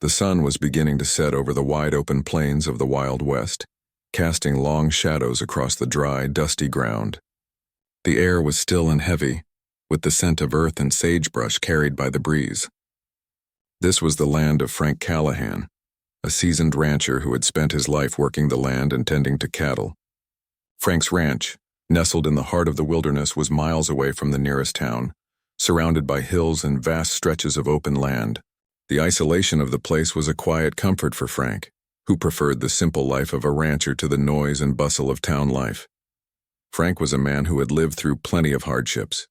The sun was beginning to set over the wide-open plains of the Wild West, casting long shadows across the dry, dusty ground. The air was still and heavy, with the scent of earth and sagebrush carried by the breeze. This was the land of Frank Callahan, a seasoned rancher who had spent his life working the land and tending to cattle. Frank's ranch, nestled in the heart of the wilderness, was miles away from the nearest town, surrounded by hills and vast stretches of open land. The isolation of the place was a quiet comfort for Frank, who preferred the simple life of a rancher to the noise and bustle of town life. Frank was a man who had lived through plenty of hardships.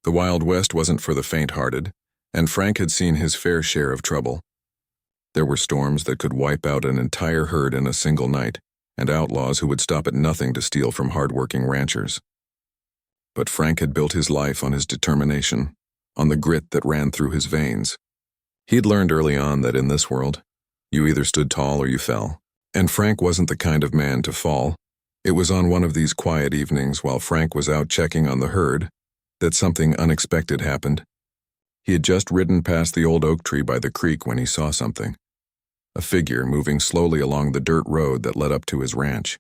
The Wild West wasn't for the faint-hearted, and Frank had seen his fair share of trouble. There were storms that could wipe out an entire herd in a single night, and outlaws who would stop at nothing to steal from hard-working ranchers. But Frank had built his life on his determination, on the grit that ran through his veins. He'd learned early on that in this world, you either stood tall or you fell, and Frank wasn't the kind of man to fall. It was on one of these quiet evenings while Frank was out checking on the herd that something unexpected happened. He had just ridden past the old oak tree by the creek when he saw something. A figure moving slowly along the dirt road that led up to his ranch.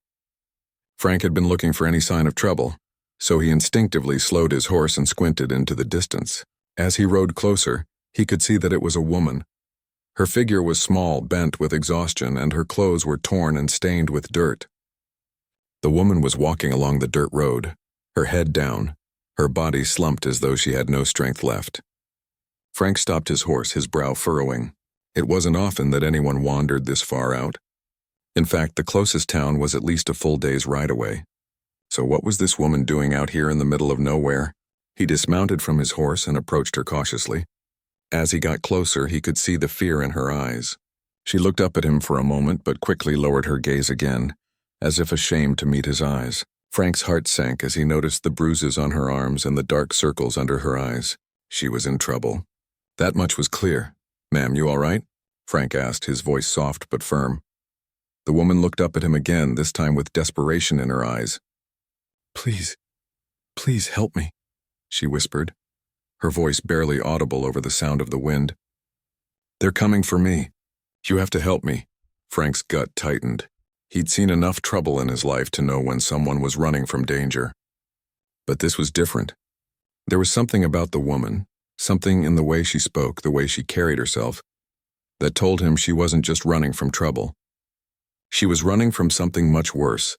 Frank had been looking for any sign of trouble, so he instinctively slowed his horse and squinted into the distance. As he rode closer, he could see that it was a woman. Her figure was small, bent with exhaustion, and her clothes were torn and stained with dirt. The woman was walking along the dirt road, her head down, her body slumped as though she had no strength left. Frank stopped his horse, his brow furrowing. It wasn't often that anyone wandered this far out. In fact, the closest town was at least a full day's ride away. So what was this woman doing out here in the middle of nowhere? He dismounted from his horse and approached her cautiously. As he got closer, he could see the fear in her eyes. She looked up at him for a moment, but quickly lowered her gaze again, as if ashamed to meet his eyes. Frank's heart sank as he noticed the bruises on her arms and the dark circles under her eyes. She was in trouble. That much was clear. "Ma'am, you all right?" Frank asked, his voice soft but firm. The woman looked up at him again, this time with desperation in her eyes. Please help me," she whispered, her voice barely audible over the sound of the wind. "They're coming for me. You have to help me." Frank's gut tightened. He'd seen enough trouble in his life to know when someone was running from danger. But this was different. There was something about the woman, something in the way she spoke, the way she carried herself, that told him she wasn't just running from trouble. She was running from something much worse.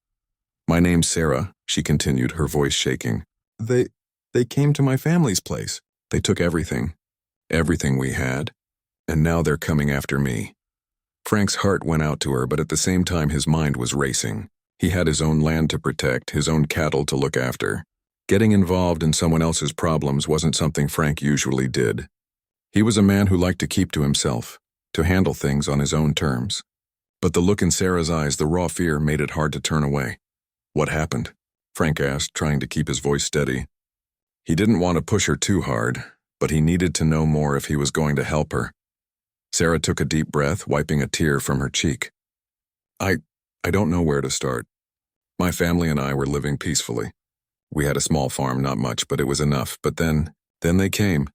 "My name's Sarah," she continued, her voice shaking. They came to my family's place. They took everything we had, and now they're coming after me." Frank's heart went out to her, but at the same time his mind was racing. He had his own land to protect, his own cattle to look after. Getting involved in someone else's problems wasn't something Frank usually did. He was a man who liked to keep to himself, to handle things on his own terms. But the look in Sarah's eyes, the raw fear, made it hard to turn away. "What happened?" Frank asked, trying to keep his voice steady. He didn't want to push her too hard, but he needed to know more if he was going to help her. Sarah took a deep breath, wiping a tear from her cheek. I don't know where to start. My family and I were living peacefully. We had a small farm, not much, but it was enough. But then they came."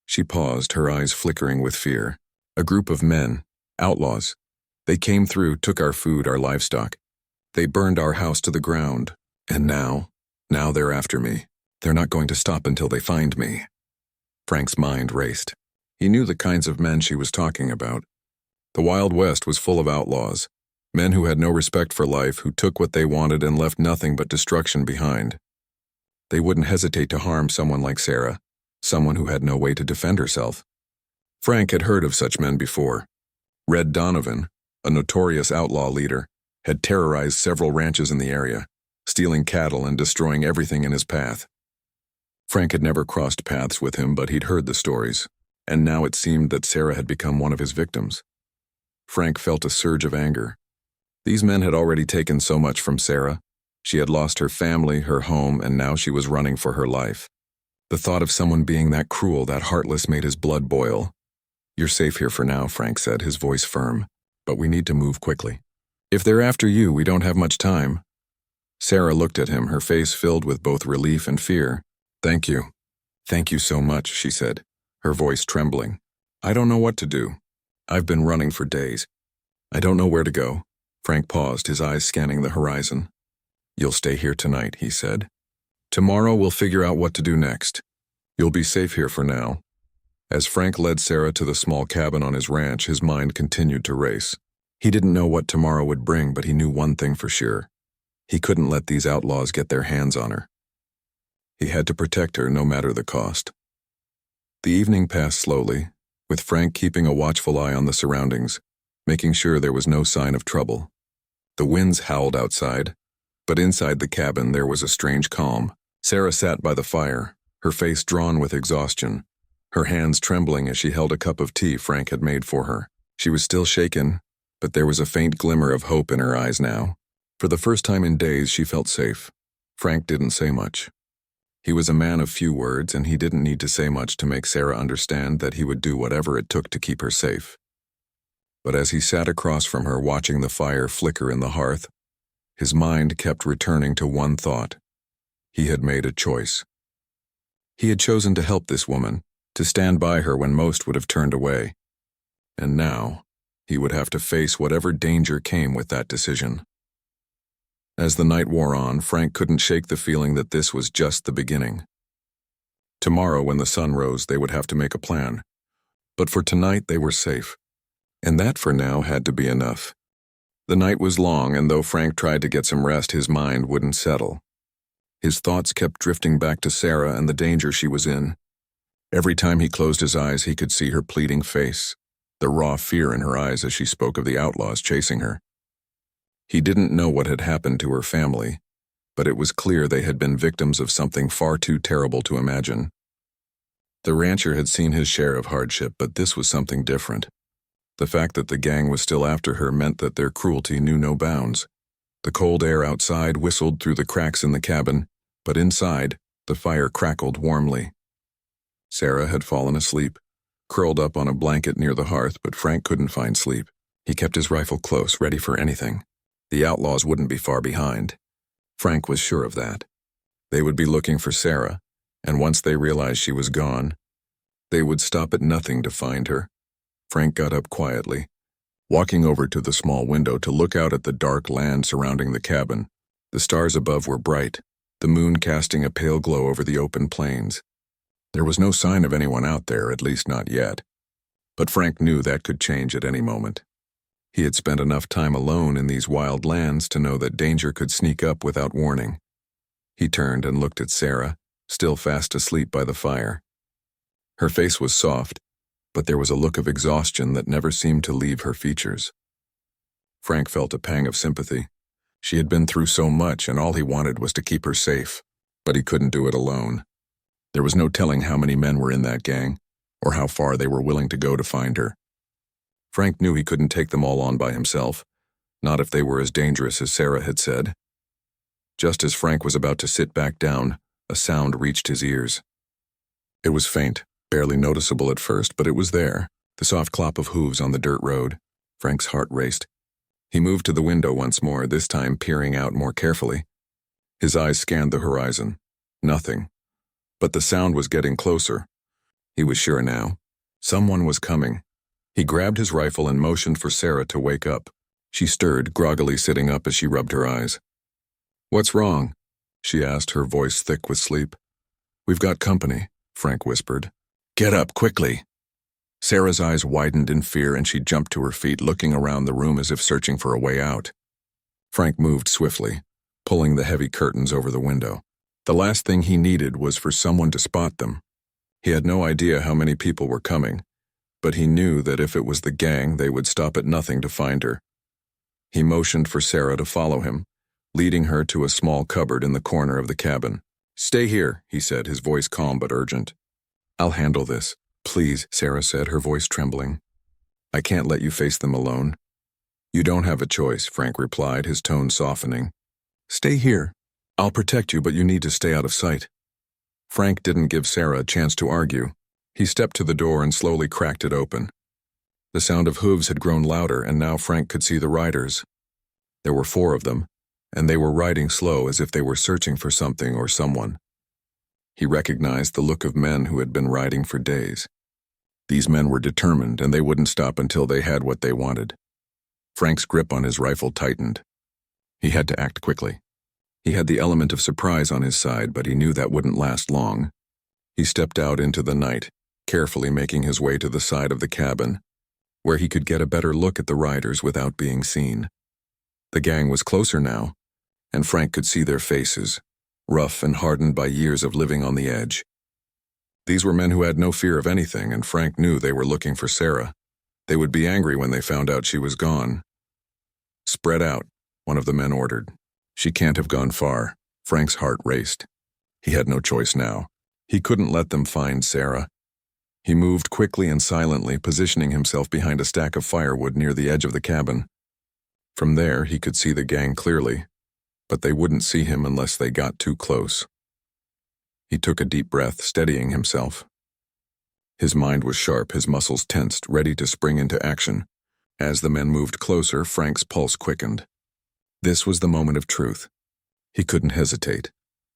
She paused, her eyes flickering with fear. "A group of men, outlaws. They came through, took our food, our livestock. They burned our house to the ground. And now they're after me. They're not going to stop until they find me." Frank's mind raced. He knew the kinds of men she was talking about. The Wild West was full of outlaws, men who had no respect for life, who took what they wanted and left nothing but destruction behind. They wouldn't hesitate to harm someone like Sarah, someone who had no way to defend herself. Frank had heard of such men before. Red Donovan, a notorious outlaw leader, had terrorized several ranches in the area, stealing cattle and destroying everything in his path. Frank had never crossed paths with him, but he'd heard the stories, and now it seemed that Sarah had become one of his victims. Frank felt a surge of anger. These men had already taken so much from Sarah. She had lost her family, her home, and now she was running for her life. The thought of someone being that cruel, that heartless, made his blood boil. "You're safe here for now," Frank said, his voice firm, "but we need to move quickly. If they're after you, we don't have much time." Sarah looked at him, her face filled with both relief and fear. "Thank you. Thank you so much," she said, her voice trembling. "I don't know what to do. I've been running for days. I don't know where to go. Frank paused, his eyes scanning the horizon. You'll stay here tonight, he said. Tomorrow we'll figure out what to do next. You'll be safe here for now. As Frank led Sarah to the small cabin on his ranch, his mind continued to race. He didn't know what tomorrow would bring, but he knew one thing for sure. He couldn't let these outlaws get their hands on her. He had to protect her no matter the cost. The evening passed slowly, with Frank keeping a watchful eye on the surroundings, making sure there was no sign of trouble. The winds howled outside, but inside the cabin there was a strange calm. Sarah sat by the fire, her face drawn with exhaustion, her hands trembling as she held a cup of tea Frank had made for her. She was still shaken, but there was a faint glimmer of hope in her eyes now. For the first time in days, she felt safe. Frank didn't say much. He was a man of few words, and he didn't need to say much to make Sarah understand that he would do whatever it took to keep her safe. But as he sat across from her watching the fire flicker in the hearth, his mind kept returning to one thought. He had made a choice. He had chosen to help this woman, to stand by her when most would have turned away. And now, he would have to face whatever danger came with that decision. As the night wore on, Frank couldn't shake the feeling that this was just the beginning. Tomorrow, when the sun rose, they would have to make a plan. But for tonight, they were safe. And that, for now, had to be enough. The night was long, and though Frank tried to get some rest, his mind wouldn't settle. His thoughts kept drifting back to Sarah and the danger she was in. Every time he closed his eyes, he could see her pleading face, the raw fear in her eyes as she spoke of the outlaws chasing her. He didn't know what had happened to her family, but it was clear they had been victims of something far too terrible to imagine. The rancher had seen his share of hardship, but this was something different. The fact that the gang was still after her meant that their cruelty knew no bounds. The cold air outside whistled through the cracks in the cabin, but inside, the fire crackled warmly. Sarah had fallen asleep, curled up on a blanket near the hearth, but Frank couldn't find sleep. He kept his rifle close, ready for anything. The outlaws wouldn't be far behind. Frank was sure of that. They would be looking for Sarah, and once they realized she was gone, they would stop at nothing to find her. Frank got up quietly, walking over to the small window to look out at the dark land surrounding the cabin. The stars above were bright, the moon casting a pale glow over the open plains. There was no sign of anyone out there, at least not yet. But Frank knew that could change at any moment. He had spent enough time alone in these wild lands to know that danger could sneak up without warning. He turned and looked at Sarah, still fast asleep by the fire. Her face was soft, but there was a look of exhaustion that never seemed to leave her features. Frank felt a pang of sympathy. She had been through so much, and all he wanted was to keep her safe, but he couldn't do it alone. There was no telling how many men were in that gang, or how far they were willing to go to find her. Frank knew he couldn't take them all on by himself, not if they were as dangerous as Sarah had said. Just as Frank was about to sit back down, a sound reached his ears. It was faint, barely noticeable at first, but it was there, the soft clop of hooves on the dirt road. Frank's heart raced. He moved to the window once more, this time peering out more carefully. His eyes scanned the horizon. Nothing. But the sound was getting closer. He was sure now. Someone was coming. He grabbed his rifle and motioned for Sarah to wake up. She stirred, groggily sitting up as she rubbed her eyes. "What's wrong?" she asked, her voice thick with sleep. "We've got company," Frank whispered. "Get up, quickly!" Sarah's eyes widened in fear and she jumped to her feet, looking around the room as if searching for a way out. Frank moved swiftly, pulling the heavy curtains over the window. The last thing he needed was for someone to spot them. He had no idea how many people were coming, but he knew that if it was the gang, they would stop at nothing to find her. He motioned for Sarah to follow him, leading her to a small cupboard in the corner of the cabin. "Stay here," he said, his voice calm but urgent. "I'll handle this." "Please," Sarah said, her voice trembling. "I can't let you face them alone." "You don't have a choice," Frank replied, his tone softening. "Stay here. I'll protect you, but you need to stay out of sight." Frank didn't give Sarah a chance to argue. He stepped to the door and slowly cracked it open. The sound of hooves had grown louder, and now Frank could see the riders. There were 4 of them, and they were riding slow as if they were searching for something or someone. He recognized the look of men who had been riding for days. These men were determined, and they wouldn't stop until they had what they wanted. Frank's grip on his rifle tightened. He had to act quickly. He had the element of surprise on his side, but he knew that wouldn't last long. He stepped out into the night, carefully making his way to the side of the cabin, where he could get a better look at the riders without being seen. The gang was closer now, and Frank could see their faces, rough and hardened by years of living on the edge. These were men who had no fear of anything, and Frank knew they were looking for Sarah. They would be angry when they found out she was gone. "Spread out," one of the men ordered. "She can't have gone far." Frank's heart raced. He had no choice now. He couldn't let them find Sarah. He moved quickly and silently, positioning himself behind a stack of firewood near the edge of the cabin. From there, he could see the gang clearly, but they wouldn't see him unless they got too close. He took a deep breath, steadying himself. His mind was sharp, his muscles tensed, ready to spring into action. As the men moved closer, Frank's pulse quickened. This was the moment of truth. He couldn't hesitate.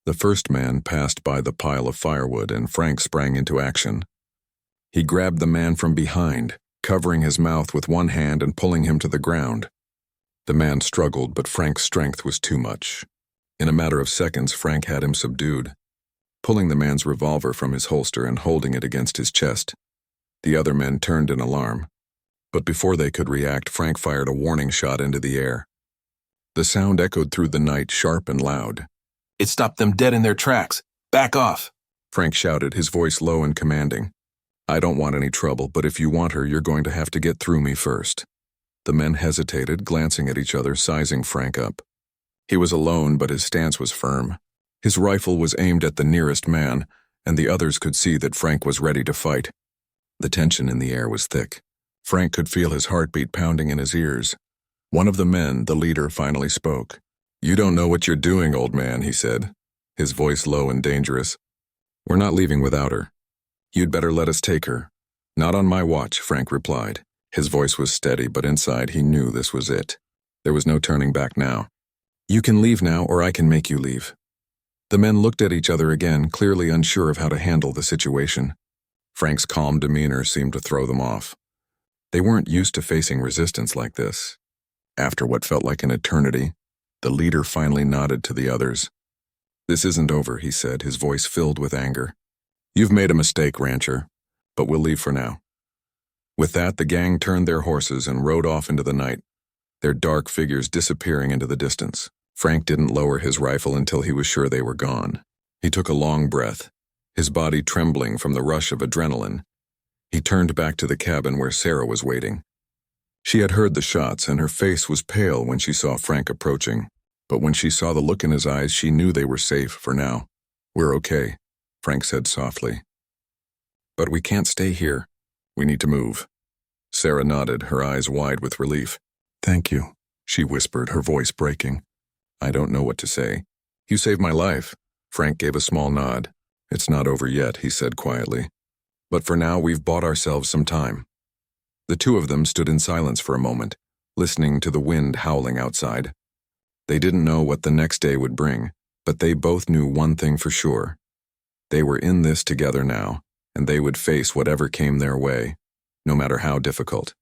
The first man passed by the pile of firewood, and Frank sprang into action. He grabbed the man from behind, covering his mouth with one hand and pulling him to the ground. The man struggled, but Frank's strength was too much. In a matter of seconds, Frank had him subdued, pulling the man's revolver from his holster and holding it against his chest. The other men turned in alarm, but before they could react, Frank fired a warning shot into the air. The sound echoed through the night, sharp and loud. "It stopped them dead in their tracks. Back off!" Frank shouted, his voice low and commanding. "I don't want any trouble, but if you want her, you're going to have to get through me first." The men hesitated, glancing at each other, sizing Frank up. He was alone, but his stance was firm. His rifle was aimed at the nearest man, and the others could see that Frank was ready to fight. The tension in the air was thick. Frank could feel his heartbeat pounding in his ears. One of the men, the leader, finally spoke. "You don't know what you're doing, old man," he said, his voice low and dangerous. "We're not leaving without her. You'd better let us take her." "Not on my watch," Frank replied. His voice was steady, but inside he knew this was it. There was no turning back now. "You can leave now, or I can make you leave." The men looked at each other again, clearly unsure of how to handle the situation. Frank's calm demeanor seemed to throw them off. They weren't used to facing resistance like this. After what felt like an eternity, the leader finally nodded to the others. "This isn't over," he said, his voice filled with anger. "You've made a mistake, rancher, but we'll leave for now." With that, the gang turned their horses and rode off into the night, their dark figures disappearing into the distance. Frank didn't lower his rifle until he was sure they were gone. He took a long breath, his body trembling from the rush of adrenaline. He turned back to the cabin where Sarah was waiting. She had heard the shots, and her face was pale when she saw Frank approaching. But when she saw the look in his eyes, she knew they were safe for now. "We're okay," Frank said softly. "But we can't stay here. We need to move." Sarah nodded, her eyes wide with relief. "Thank you," she whispered, her voice breaking. "I don't know what to say." "You saved my life." Frank gave a small nod. "It's not over yet," he said quietly. "But for now, we've bought ourselves some time." The two of them stood in silence for a moment, listening to the wind howling outside. They didn't know what the next day would bring, but they both knew one thing for sure. They were in this together now, and they would face whatever came their way, no matter how difficult.